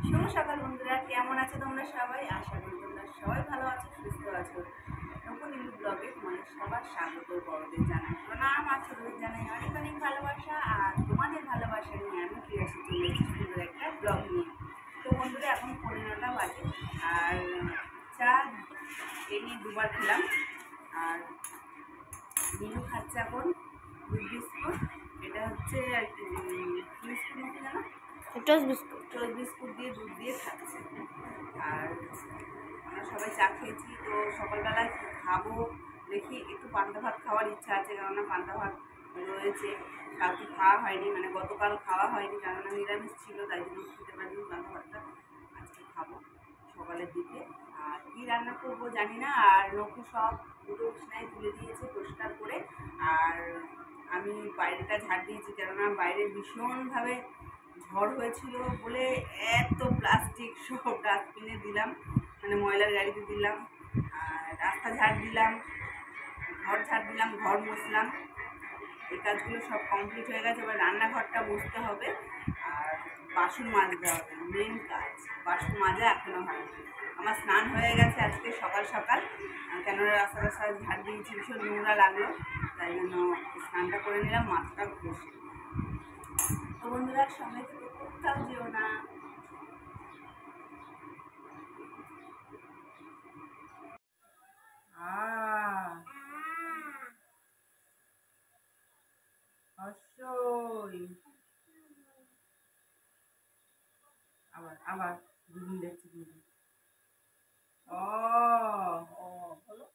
শুভ সকাল বন্ধুরা, কেমন আছো তোমরা সবাই? আশা করি তোমরা সবাই ভালো আছো, সুস্থ আছো। নতুন ইন্দু ব্লগে তোমাদের সবার স্বাগত। বড়দের জানাই প্রণাম, আর ছোটদের জানাই অনেক অনেক ভালোবাসা। আর তোমাদের ভালোবাসা নিয়ে আমি ফিরে এসে চলে এসেছি সুন্দর একটা ব্লগ নিয়ে। তো বন্ধুরা, এখন 9:15 বাজে, আর চা এই নিয়ে দুবার খেলাম। আর মিনু খাচ্ছে এখন দুধ বিস্কুট। এটা হচ্ছে কি বিস্কুট নাকি জানো? টোস্ট বিস্কুট দিয়ে দুধ দিয়ে খাচ্ছে। আর আমরা সবাই চা খেয়েছি। তো সকালবেলায় খাবো, দেখি একটু পান্তা ভাত খাওয়ার ইচ্ছা আছে, কেননা পান্তা ভাত রয়েছে। কালকে খাওয়া হয়নি, মানে গতকাল খাওয়া হয়নি, কেননা নিরামিষ ছিল, তাই জন্য খেতে পারিনি পান্তা ভাতটা। আজকে খাবো সকালের দিকে। আর কী রান্না করবো জানি না। আর নকু সব দুটো বিছানায় তুলে দিয়েছে পরিষ্কার করে। আর আমি বাইরেটা ঝাড় দিয়েছি, কেননা বাইরে ভীষণভাবে ঝড় হয়েছিল বলে এত প্লাস্টিক সব ডাস্টবিনে দিলাম, মানে ময়লার গাড়িতে দিলাম। আর রাস্তা ঝাড় দিলাম, ঘর ঝাড় দিলাম, ঘর মুছলাম। এই কাজগুলো সব কমপ্লিট হয়ে গেছে। এবার রান্নাঘরটা মুছতে হবে আর বাসন মাজতে হবে। মেন কাজ বাসন মাজা এখনও হয়নি। আমার স্নান হয়ে গেছে আজকে সকাল সকাল, কেননা রাস্তা রাস্তা ঝাড় দিয়েছি, ভীষণ নোংরা লাগলো, তাই জন্য স্নানটা করে নিলাম, মাথাটা ঘষে। তো বন্ধুরা, সঙ্গে থেকে কোথাও যেও না। অবশ্যই আবার আবার দিদি দেখছি দিদি। ও ও বলো।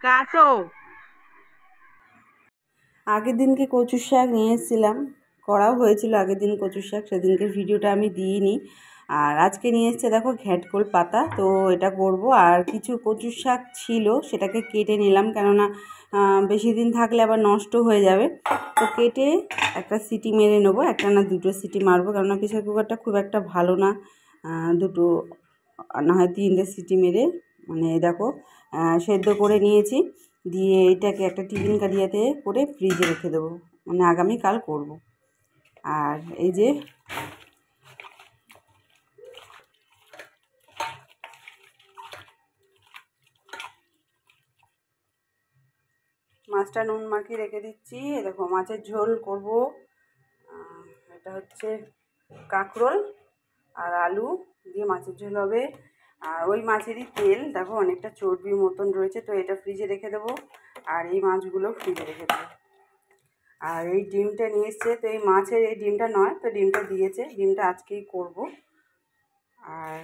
কাটো। আগের দিনকে কচুর শাক নিয়ে এসেছিলাম, করাও হয়েছিল আগের দিন কচুর শাক, সেদিনকে ভিডিওটা আমি দিইনি। আর আজকে নিয়ে এসছে দেখো ঘ্যাটকোল পাতা, তো এটা করব। আর কিছু কচুর শাক ছিল, সেটাকে কেটে নিলাম, কেননা বেশি দিন থাকলে আবার নষ্ট হয়ে যাবে। তো কেটে একটা সিটি মেরে নেবো, একটা না দুটো সিটি মারবো, কেননা প্রেসার কুকারটা খুব একটা ভালো না। দুটো না হয় তিনটে সিটি মেরে, মানে দেখো সেদ্ধ করে নিয়েছি। দিয়ে এটাকে একটা টিফিন কারিয়াতে করে ফ্রিজে রেখে দেবো, মানে আগামীকাল করব। আর এই যে মাছটা নুন মাখিয়ে রেখে দিচ্ছি। দেখো মাছের ঝোল করব। এটা হচ্ছে কাঁকরোল আর আলু দিয়ে মাছের ঝোল হবে। আর ওই মাছেরই তেল দেখো অনেকটা চর্বির মতন রয়েছে, তো এটা ফ্রিজে রেখে দেবো। আর এই মাছগুলো ফ্রিজে রেখে দেবো। আর এই ডিমটা নিয়ে এসছে, তো এই মাছের এই ডিমটা নয়, তো ডিমটা দিয়েছে, ডিমটা আজকেই করব। আর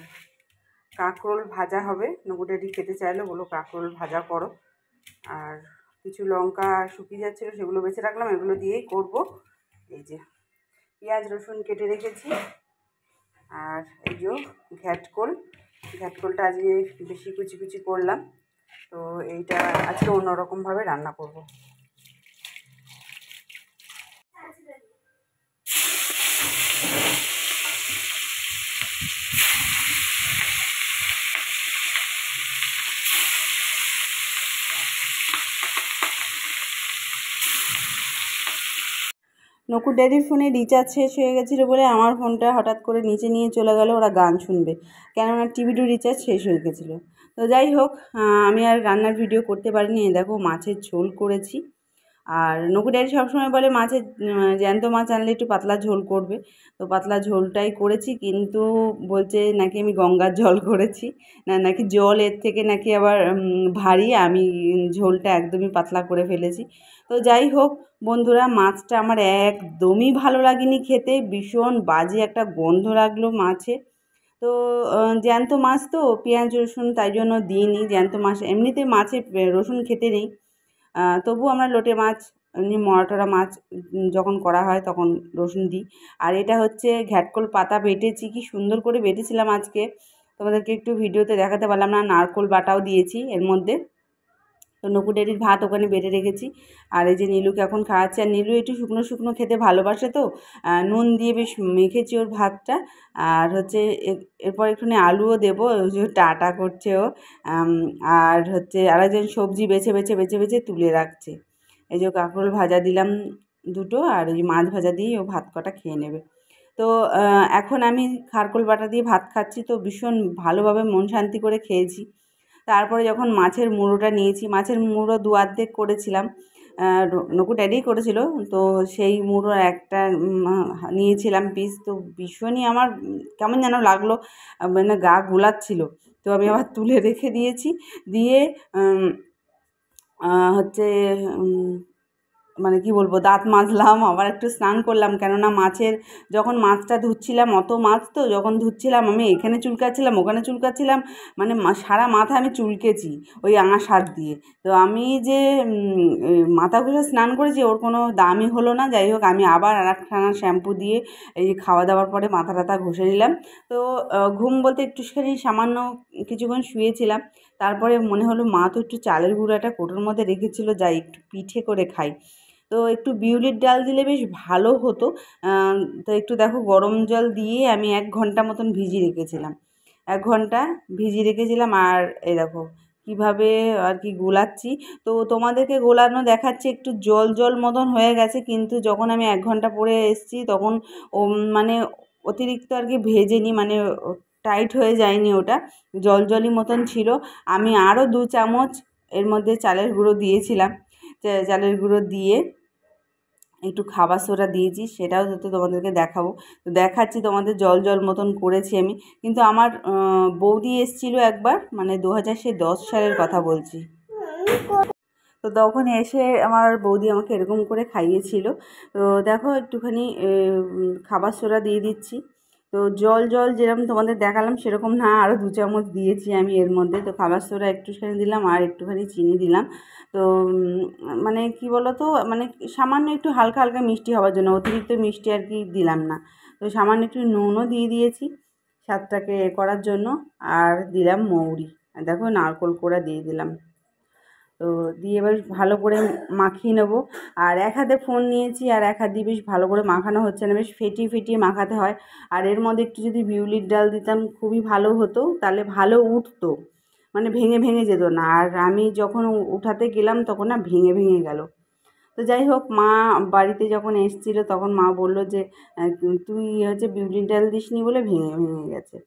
কাঁকরোল ভাজা হবে, নকুডাডি খেতে চাইলো, বলো কাঁকরোল ভাজা করো। আর কিছু লঙ্কা শুকিয়ে যাচ্ছিলো, সেগুলো বেছে রাখলাম, এগুলো দিয়েই করব। এই যে পেঁয়াজ রসুন কেটে রেখেছি, আর এই যে ঘ্যাটকোলটা আজকে বেশি কুচি কুচি করলাম। তো এইটা আজকে অন্যরকমভাবে রান্না করব। নকুর ড্যাডির ফোনে রিচার্জ শেষ হয়ে গেছিলো বলে আমার ফোনটা হঠাৎ করে নিচে নিয়ে চলে গেল, ওরা গান শুনবে, কেননা টিভিটির রিচার্জ শেষ হয়ে গেছিলো। তো যাই হোক, আমি আর রান্নার ভিডিও করতে পারিনি। দেখো মাছের ঝোল করেছি। আর নকু ড্যাডি সবসময় বলে মাছের জ্যান্ত মাছ আনলে একটু পাতলা ঝোল করবে, তো পাতলা ঝোলটাই করেছি। কিন্তু বলছে নাকি আমি গঙ্গার জল করেছি, নাকি জল এর থেকে নাকি আবার ভারী, আমি ঝোলটা একদমই পাতলা করে ফেলেছি। তো যাই হোক বন্ধুরা, মাছটা আমার একদমই ভালো লাগেনি খেতে, ভীষণ বাজে একটা গন্ধ লাগলো মাছে। তো জ্যান্ত মাছ তো পেঁয়াজ রসুন তাই জন্য দিইনি। জ্যান্ত মাছ এমনিতে মাছে রসুন খেতে নেই, তবু আমরা লোটে মাছ এমনি মরাটরা মাছ যখন করা হয় তখন রসুন দিই। আর এটা হচ্ছে ঘ্যাটকোল পাতা বেটেছি, কি সুন্দর করে বেটেছিলাম আজকে, তোমাদেরকে একটু ভিডিওতে দেখাতে পারলাম না। নারকোল বাটাও দিয়েছি এর মধ্যে। তো নকু ড্যাডির ভাত ওখানে বেড়ে রেখেছি। আর এই যে নীলুকে এখন খাওয়াচ্ছি। আর নীলু একটু শুকনো শুকনো খেতে ভালোবাসে, তো নুন দিয়ে বেশ মেখেছি ওর ভাতটা। আর হচ্ছে এরপর একটুখানি আলুও দেবো, ওই যে টাটা করছে ও। আর হচ্ছে আরেকজন সবজি বেছে বেছে বেছে বেছে তুলে রাখছে। এই যে কাঁকরোল ভাজা দিলাম দুটো, আর এই মাছ ভাজা দিয়েই ও ভাত কটা খেয়ে নেবে। তো এখন আমি খারকোল বাটা দিয়ে ভাত খাচ্ছি, তো ভীষণ ভালোভাবে মন শান্তি করে খেয়েছি। তারপরে যখন মাছের মুড়োটা নিয়েছি, মাছের মুড়ো দু অর্ধেক করেছিলাম, নকু ড্যাডিই করেছিল। তো সেই মুড়ো একটা নিয়েছিলাম পিস, তো ভীষণই আমার কেমন যেন লাগলো, মানে গা গোলাচ্ছিল। তো আমি আবার তুলে রেখে দিয়েছি, দিয়ে হচ্ছে মানে কি বলবো, দাঁত মাজলাম, আবার একটু স্নান করলাম, কেননা মাছের যখন মাছটা ধুচ্ছিলাম, অত মাছ তো যখন ধুচ্ছিলাম আমি এখানে চুলকাচ্ছিলাম ওখানে চুলকাচ্ছিলাম, মানে সারা মাথা আমি চুলকেছি ওই আঙার দিয়ে। তো আমি যে মাথা ঘষে স্নান করেছি ওর কোনো দামই হলো না। যাই হোক, আমি আবার আর একখানা শ্যাম্পু দিয়ে এই খাওয়া দাওয়ার পরে মাথা টাথা ঘষে নিলাম। তো ঘুম বলতে একটুখানি সামান্য কিছুক্ষণ শুয়েছিলাম। তারপরে মনে হলো মা তো একটু চালের গুঁড়ো একটা কৌটোর মধ্যে রেখেছিলো, যাই একটু পিঠে করে খাই। তো একটু বিউলির ডাল দিলে বেশ ভালো হতো। তো একটু দেখো গরম জল দিয়ে আমি 1 ঘন্টা মতন ভিজিয়ে রেখেছিলাম, 1 ঘন্টা ভিজিয়ে রেখেছিলাম। আর এই দেখো কীভাবে আর কি গোলাচ্ছি। তো তোমাদেরকে গোলানো দেখাচ্ছি, একটু জল জল মতন হয়ে গেছে, কিন্তু যখন আমি 1 ঘন্টা পরে এসেছি তখন মানে অতিরিক্ত আর কি ভেজেনি, মানে টাইট হয়ে যায়নি, ওটা জল জলই মতন ছিল। আমি আরও 2 চামচ এর মধ্যে চালের গুঁড়ো দিয়েছিলাম, চালের গুঁড়ো দিয়ে একটু খাবার সোডা দিয়েছি, সেটাও তো তোমাদেরকে দেখাবো। তো দেখাচ্ছি তোমাদের জল জল মতন করেছি আমি। কিন্তু আমার বৌদি এসেছিলো একবার, মানে 2010 সালের কথা বলছি। তো তখন এসে আমার বৌদি আমাকে এরকম করে খাইয়েছিল। তো দেখো একটুখানি খাবার সোডা দিয়ে দিচ্ছি। তো জল জল যেরকম তোমাদের দেখালাম সেরকম না, আরও 2 চামচ দিয়েছি আমি এর মধ্যে। তো খাবার সোডা একটুখানি দিলাম আর একটুখানি চিনি দিলাম। তো মানে কি বলো তো, মানে সামান্য একটু হালকা হালকা মিষ্টি হওয়ার জন্য, অতিরিক্ত মিষ্টি আর কি দিলাম না। তো সামান্য একটু নুনও দিয়ে দিয়েছি স্বাদটাকে করার জন্য। আর দিলাম মৌরি, দেখো নারকোল কোড়া দিয়ে দিলাম। তো দিয়ে এবার ভালো করে মাখিয়ে নেবো। আর এক হাতে ফোন নিয়েছি আর এক হাত দিয়ে বেশ ভালো করে মাখানো হচ্ছে না, বেশ ফেটিয়ে ফেটিয়ে মাখাতে হয়। আর এর মধ্যে একটু যদি বিউলির ডাল দিতাম খুবই ভালো হতো, তাহলে ভালো উঠতো, মানে ভেঙে ভেঙে যেত না। আর আমি যখন উঠাতে গেলাম তখন না ভেঙে ভেঙে গেল। তো যাই হোক, মা বাড়িতে যখন এসেছিলো তখন মা বললো যে তুই হচ্ছে বিউলির ডাল দিসনি বলে ভেঙে ভেঙে গেছে।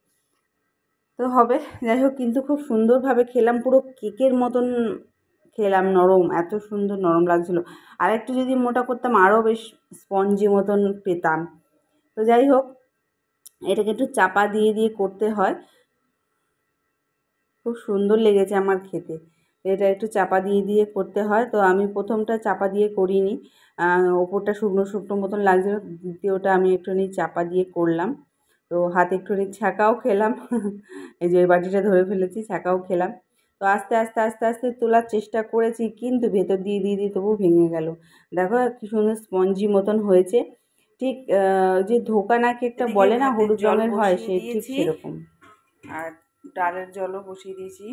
তো হবে, যাই হোক, কিন্তু খুব সুন্দরভাবে খেলাম, পুরো কেকের মতন খেলাম, নরম, এত সুন্দর নরম লাগছিলো। আর একটু যদি মোটা করতাম আরও বেশ স্পঞ্জি মতন পেতাম। তো যাই হোক, এটাকে একটু চাপা দিয়ে দিয়ে করতে হয়, খুব সুন্দর লেগেছে আমার খেতে। এটা একটু চাপা দিয়ে দিয়ে করতে হয়। তো আমি প্রথমটা চাপা দিয়ে করিনি, ওপরটা শুকনো শুকনো মতন লাগছিলো, দ্বিতীয়টা আমি একটুখানি চাপা দিয়ে করলাম। তো হাতে একটুখানি ছ্যাঁকাও খেলাম এই যে ওই বাটিটা ধরে ফেলেছি, ছ্যাঁকাও খেলাম। তো আস্তে আস্তে আস্তে আস্তে তোলার চেষ্টা করেছি, কিন্তু ভেতর দিয়ে দিয়ে দিয়ে তবু ভেঙে গেল। দেখো কি সুন্দর স্পঞ্জি মতন হয়েছে, ঠিক যে ধোকা না কেকটা বলে না হলুদ রঙের হয়, সে ঠিক সেরকম। আর ডালের জলও বসিয়ে দিয়েছি।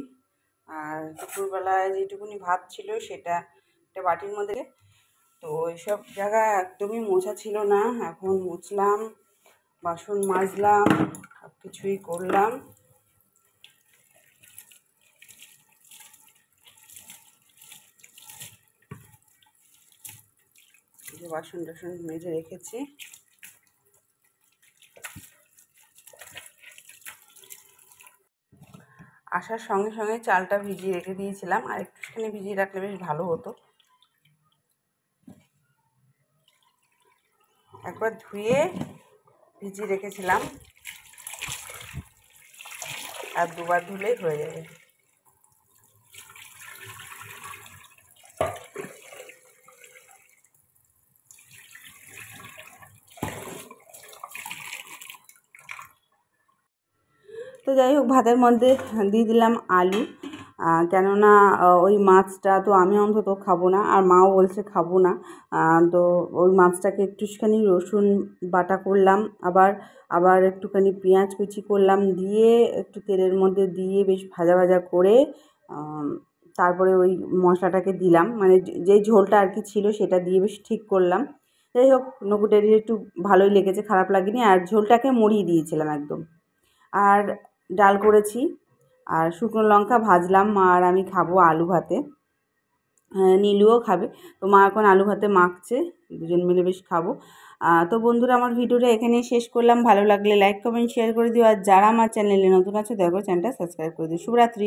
আর দুপুরবেলায় যেটুকুনি ভাত ছিল সেটা একটা বাটির মধ্যে, তো ওইসব জায়গা একদমই মোছা ছিল না, এখন মুছলাম, বাসন মাজলাম, সব কিছুই করলাম। যে বাসন টাসন মেজে রেখেছি। আসার সঙ্গে সঙ্গে চালটা ভিজিয়ে রেখে দিয়েছিলাম, আর একটুখানি ভিজিয়ে রাখলে বেশ ভালো হতো। একবার ধুয়ে ভিজিয়ে রেখেছিলাম, আর দুবার ধুলেই হয়ে যাবে। তো যাই হোক, ভাতের মধ্যে দিয়ে দিলাম আলু, কেননা ওই মাছটা তো আমি অন্তত খাবো না, আর মাও বলছে খাবো না। তো ওই মাছটাকে একটুখানি রসুন বাটা করলাম, আবার আবার একটুখানি পেঁয়াজ কুচি করলাম, দিয়ে একটু তেলের মধ্যে দিয়ে বেশ ভাজা ভাজা করে তারপরে ওই মশলাটাকে দিলাম, মানে যেই ঝোলটা আর কি ছিল সেটা দিয়ে বেশ ঠিক করলাম। যাই হোক, নকুটেরির একটু ভালোই লেগেছে, খারাপ লাগেনি। আর ঝোলটাকে মরিয়ে দিয়েছিলাম একদম। আর ডাল করেছি, আর শুকনো লঙ্কা ভাজলাম। মা আর আমি খাবো আলু ভাতে, নীলুও খাবে। তো মা এখন আলু ভাতে মাখছে, দুজন মিলে বেশ খাবো। তো বন্ধুরা, আমার ভিডিওটা এখানেই শেষ করলাম। ভালো লাগলে লাইক কমেন্ট শেয়ার করে দিও, আর যারা আমার চ্যানেলে নতুন আছে দয়া করে চ্যানেলটা সাবস্ক্রাইব করে দিও। শুভরাত্রি।